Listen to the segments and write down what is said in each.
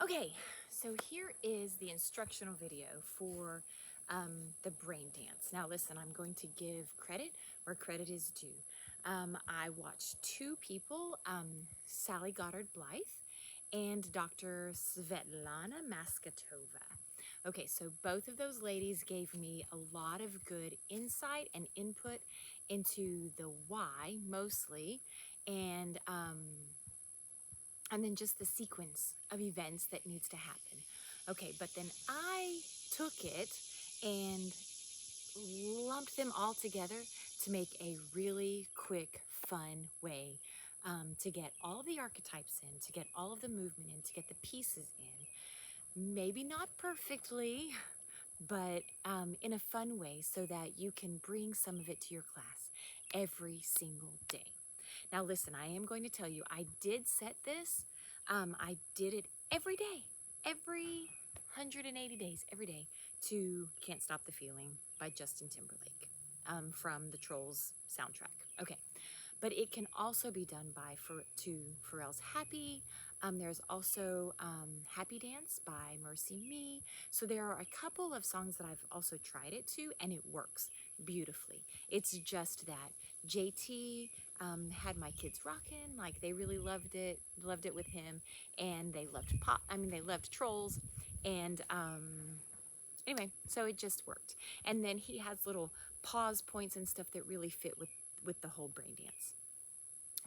Okay, so here is the instructional video for the brain dance. Now listen, I'm going to give credit where credit is due. I watched two people, Sally Goddard-Blythe and Dr. Svetlana Maskatova. Okay, so both of those ladies gave me a lot of good insight and input into the why mostly, and then just the sequence of events that needs to happen. Okay, but then I took it and lumped them all together to make a really quick, fun way to get all the archetypes in, to get all of the movement in, to get the pieces in. Maybe not perfectly, but in a fun way so that you can bring some of it to your class every single day. Now listen, I am going to tell you, I did set this, I did it every day, every 180 days, every day, to Can't Stop the Feeling by Justin Timberlake from the Trolls soundtrack. Okay, but it can also be done by Pharrell's Happy. There's also Happy Dance by Mercy Me. So there are a couple of songs that I've also tried it to, and it works beautifully. It's just that JT had my kids rocking, like they really loved it with him, and they loved they loved Trolls, and anyway, so it just worked. And then he has little pause points and stuff that really fit with the whole brain dance.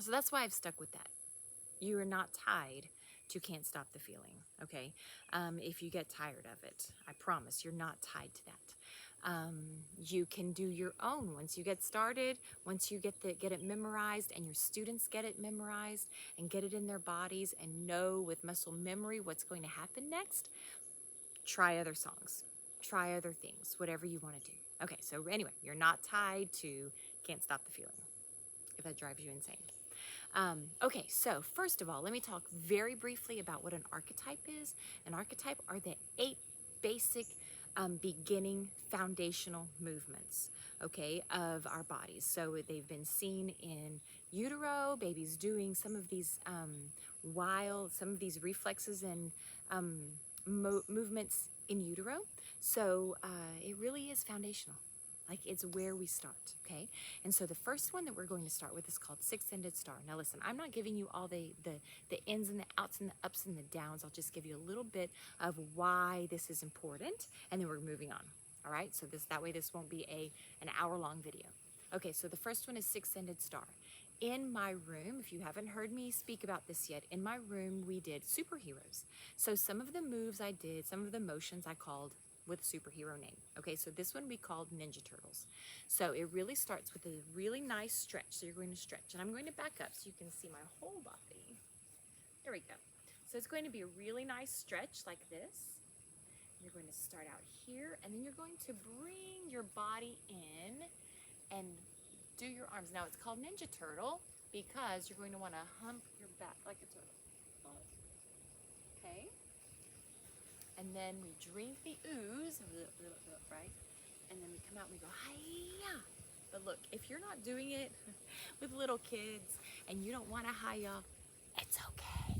So that's why I've stuck with that. You are not tied to Can't Stop the Feeling, okay? If you get tired of it, I promise you're not tied to that. You can do your own once you get started, once you get it memorized and your students get it memorized and get it in their bodies and know with muscle memory what's going to happen next. Try other songs, try other things, whatever you want to do. Okay, so anyway, you're not tied to Can't Stop the Feeling, if that drives you insane. Okay, so first of all, let me talk very briefly about what an archetype is. An archetype are the 8 basic beginning foundational movements, okay, of our bodies. So they've been seen in utero, babies doing some of these some of these reflexes and movements in utero. So it really is foundational. Like, it's where we start, okay? And so the first one that we're going to start with is called Six-Ended Star. Now listen, I'm not giving you all the ins and the outs and the ups and the downs. I'll just give you a little bit of why this is important, and then we're moving on, all right? So that way this won't be an hour-long video. Okay, so the first one is Six-Ended Star. In my room, if you haven't heard me speak about this yet, in my room we did superheroes. So some of the moves I did, some of the motions I called with superhero name. Okay, so this one we called Ninja Turtles. So it really starts with a really nice stretch. So you're going to stretch, and I'm going to back up so you can see my whole body. There we go. So it's going to be a really nice stretch like this. You're going to start out here, and then you're going to bring your body in and do your arms. Now it's called Ninja Turtle because you're going to want to hump your back like a turtle. Okay. And then we drink the ooze, right? And then we come out and we go, hi-ya. But look, if you're not doing it with little kids and you don't want to hi-ya, it's okay.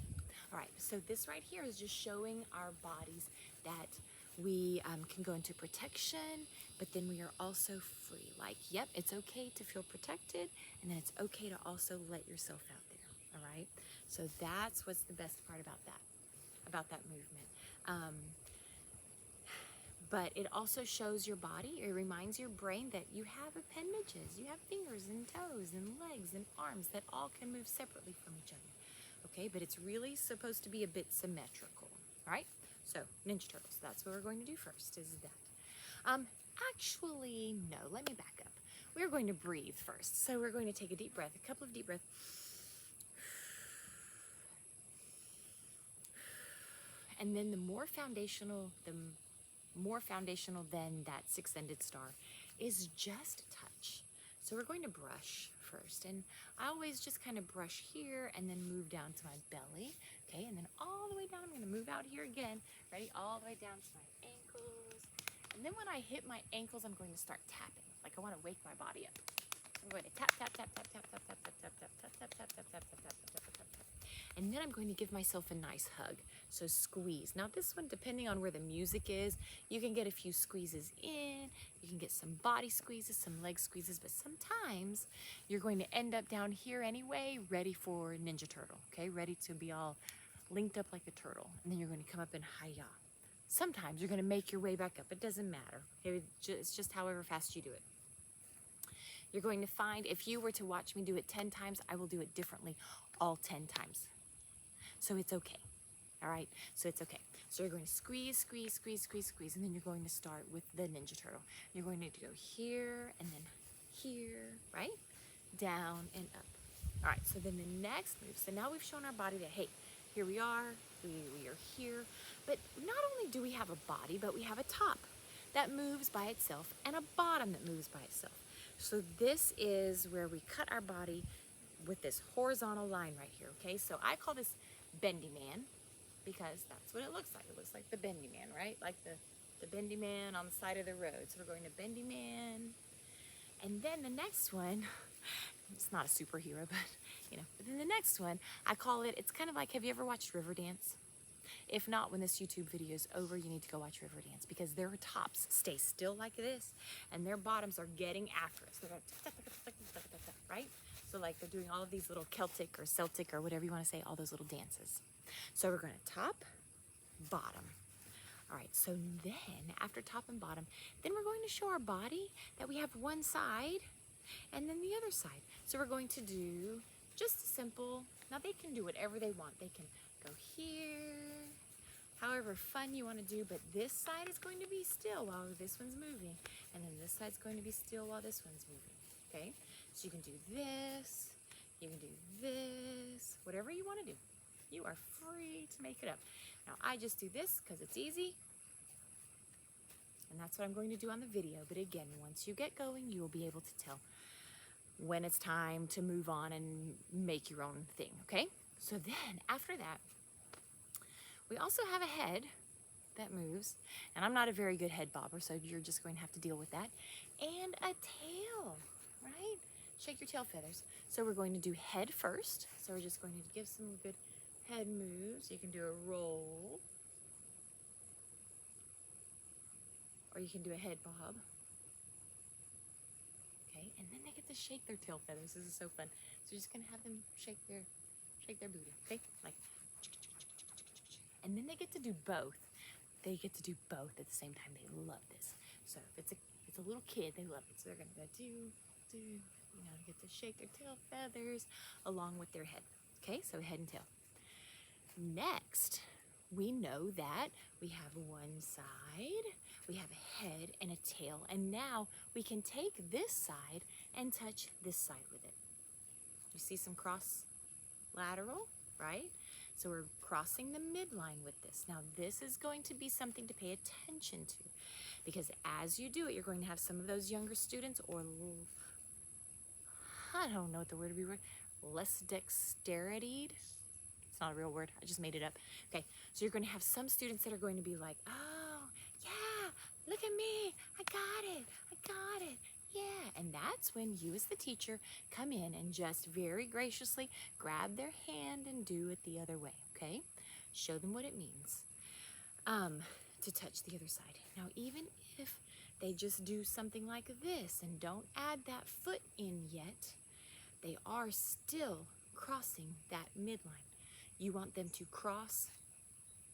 All right, so this right here is just showing our bodies that we can go into protection, but then we are also free. Like, yep, it's okay to feel protected, and then it's okay to also let yourself out there, all right? So that's what's the best part about that movement. But it also shows your body, it reminds your brain that you have appendages, you have fingers and toes and legs and arms that all can move separately from each other. Okay, but it's really supposed to be a bit symmetrical, all right? So, Ninja Turtles, that's what we're going to do first, is that. Actually, no, let me back up. We're going to breathe first. So we're going to take a deep breath, a couple of deep breaths. And then the more foundational than that Six-Ended Star is just a touch. So we're going to brush first, and I always just kind of brush here and then move down to my belly, okay, and then all the way down. I'm going to move out here again, ready, all the way down to my ankles, and then when I hit my ankles, I'm going to start tapping, like I want to wake my body up. I'm going to tap, tap, tap, tap, tap, tap, tap, tap, tap, tap, tap, tap, tap, tap, tap, tap, tap, tap, tap, tap. And then I'm going to give myself a nice hug. So squeeze. Now this one, depending on where the music is, you can get a few squeezes in, you can get some body squeezes, some leg squeezes, but sometimes you're going to end up down here anyway, ready for Ninja Turtle, okay? Ready to be all linked up like a turtle. And then you're going to come up in Hi-Ya. Sometimes you're going to make your way back up. It doesn't matter. It's just however fast you do it. You're going to find, if you were to watch me do it 10 times, I will do it differently all 10 times. So it's okay. All right, so it's okay. So you're going to squeeze, squeeze, squeeze, squeeze, squeeze, and then you're going to start with the Ninja Turtle. You're going to go here and then here, right? Down and up. All right, so then the next move, so now we've shown our body that, hey, here we are here. But not only do we have a body, but we have a top that moves by itself and a bottom that moves by itself. So this is where we cut our body with this horizontal line right here, okay? So I call this bendy man, because that's what it looks like. It looks like the bendy man, right? Like the bendy man on the side of the road. So we're going to bendy man. And then the next one, it's not a superhero, but but then the next one, I call it, it's kind of like, have you ever watched Riverdance? If not, when this YouTube video is over, you need to go watch Riverdance, because their tops stay still like this and their bottoms are getting after us. They're going, right? So like they're doing all of these little Celtic or Celtic or whatever you want to say, all those little dances. So we're going to top, bottom. All right, so then after top and bottom, then we're going to show our body that we have one side and then the other side. So we're going to do just a simple, now they can do whatever they want. They can go here, however fun you want to do, but this side is going to be still while this one's moving. And then this side's going to be still while this one's moving, okay? So you can do this, you can do this, whatever you want to do. You are free to make it up. Now I just do this because it's easy. And that's what I'm going to do on the video. But again, once you get going, you will be able to tell when it's time to move on and make your own thing, okay? So then after that, we also have a head that moves. And I'm not a very good head bobber, so you're just going to have to deal with that. And a tail, right? Shake your tail feathers. So we're going to do head first. So we're just going to give some good head moves. You can do a roll, or you can do a head bob. Okay, and then they get to shake their tail feathers. This is so fun. So you're just gonna have them shake their booty. Okay, like, and then they get to do both. They get to do both at the same time. They love this. So if it's a little kid, they love it. So they're gonna go get to shake their tail feathers along with their head. Okay, so head and tail. Next, we know that we have one side, we have a head and a tail, and now we can take this side and touch this side with it. You see some cross lateral, right? So we're crossing the midline with this. Now this is going to be something to pay attention to, because as you do it, you're going to have some of those younger students, or I don't know what the word would be, less dexterity. It's not a real word, I just made it up. Okay, so you're going to have some students that are going to be like, oh, yeah, look at me, I got it, yeah. And that's when you as the teacher come in and just very graciously grab their hand and do it the other way, okay? Show them what it means to touch the other side. Now, even if they just do something like this and don't add that foot in yet, they are still crossing that midline. You want them to cross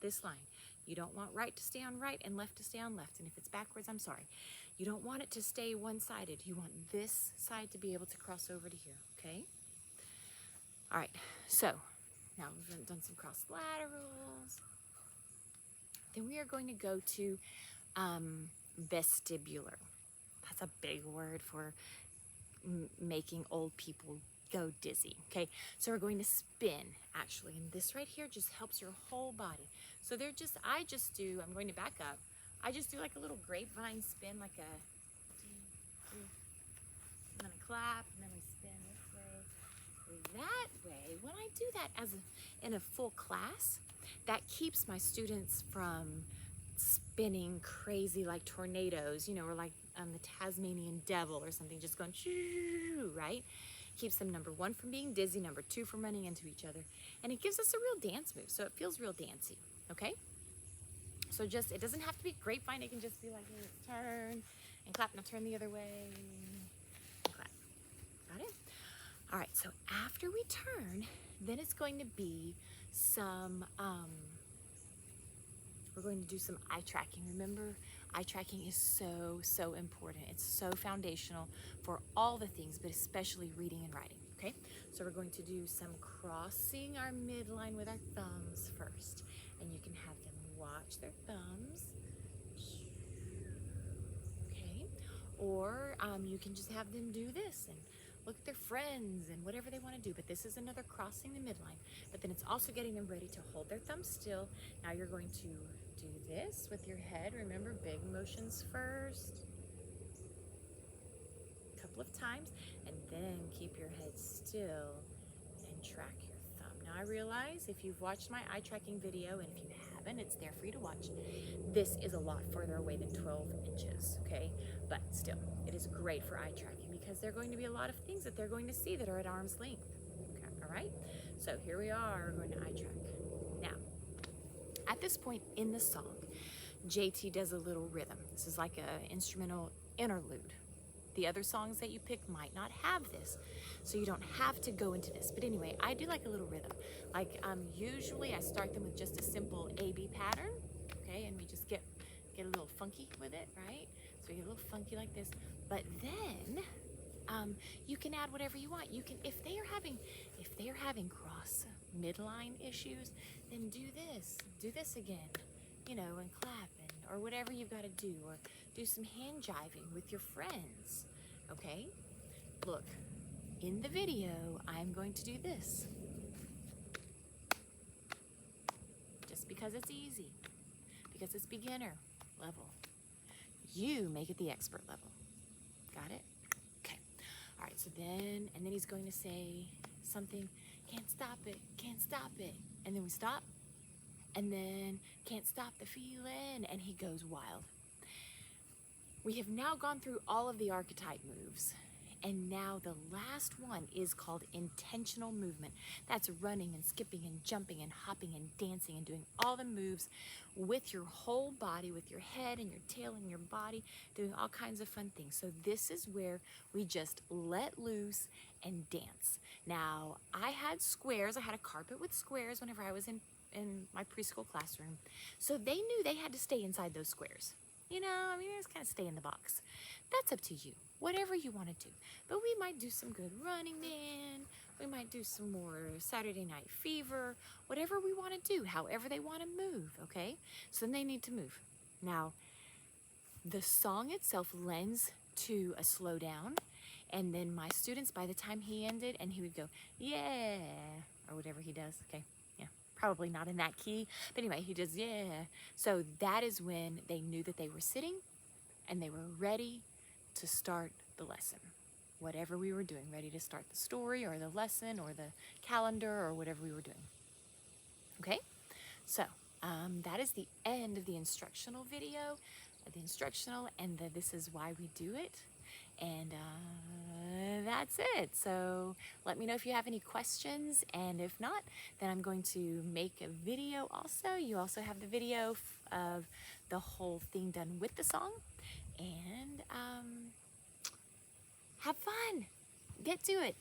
this line. You don't want right to stay on right and left to stay on left. And if it's backwards, I'm sorry. You don't want it to stay one-sided. You want this side to be able to cross over to here, okay? All right, so now we've done some cross laterals. Then we are going to go to vestibular. That's a big word for making old people go dizzy, okay? So we're going to spin, actually, and this right here just helps your whole body. So I'm going to back up. I just do like a little grapevine spin, like a, and then I clap, and then we spin this way. That way, when I do that in a full class, that keeps my students from spinning crazy like tornadoes, or like the Tasmanian devil or something, just going shoo, right? Keeps them, number one, from being dizzy, number two, from running into each other. And it gives us a real dance move, so it feels real dancey, okay? So just, it doesn't have to be grapevine. It can just be like, turn and clap. Now turn the other way and clap. Got it? All right, so after we turn, then it's going to be some, we're going to do some eye tracking. Remember, eye tracking is so important. It's so foundational for all the things, but especially reading and writing, okay? So we're going to do some crossing our midline with our thumbs first. And you can have them watch their thumbs, okay? Or you can just have them do this and look at their friends and whatever they want to do. But this is another crossing the midline. But then it's also getting them ready to hold their thumbs still. Now you're going to do this with your head. Remember, big motions first. A couple of times. And then keep your head still and track your thumb. Now I realize if you've watched my eye tracking video, and if you haven't, it's there for you to watch. This is a lot further away than 12 inches, okay? But still, it is great for eye tracking because there are going to be a lot of things that they're going to see that are at arm's length, okay, all right? So here we are, we're going to eye track. Now, at this point in the song, JT does a little rhythm. This is like an instrumental interlude. The other songs that you pick might not have this, so you don't have to go into this. But anyway, I do like a little rhythm. Like usually I start them with just a simple A-B pattern, okay? And we just get a little funky with it, right? So we get a little funky like this. But then you can add whatever you want. You can, if they are having cross midline issues, then do this again, you know, and clap or whatever you've got to do, or do some hand jiving with your friends, okay? Look, in the video, I'm going to do this. Just because it's easy, because it's beginner level. You make it the expert level. Got it? Okay. All right, so then, and then he's going to say something, can't stop it, and then we stop. And then can't stop the feeling, and he goes wild. We have now gone through all of the archetype moves, and now the last one is called intentional movement. That's running and skipping and jumping and hopping and dancing and doing all the moves with your whole body, with your head and your tail and your body, doing all kinds of fun things. So this is where we just let loose and dance. Now, I had squares. I had a carpet with squares whenever I was in my preschool classroom. So they knew they had to stay inside those squares. You know, I mean, they just kind of stay in the box. That's up to you, whatever you want to do. But we might do some good Running Man. We might do some more Saturday Night Fever, whatever we want to do, however they want to move, okay? So then they need to move. Now, the song itself lends to a slow down. And then my students, by the time he ended, and he would go, yeah, or whatever he does, okay? Probably not in that key, but anyway, he does, yeah. So that is when they knew that they were sitting and they were ready to start the lesson. Whatever we were doing, ready to start the story or the lesson or the calendar or whatever we were doing. Okay, so that is the end of the instructional video, and this is why we do it. And that's it. So let me know if you have any questions, and if not, then I'm going to make a video also. You also have the video of the whole thing done with the song, and have fun. Get to it.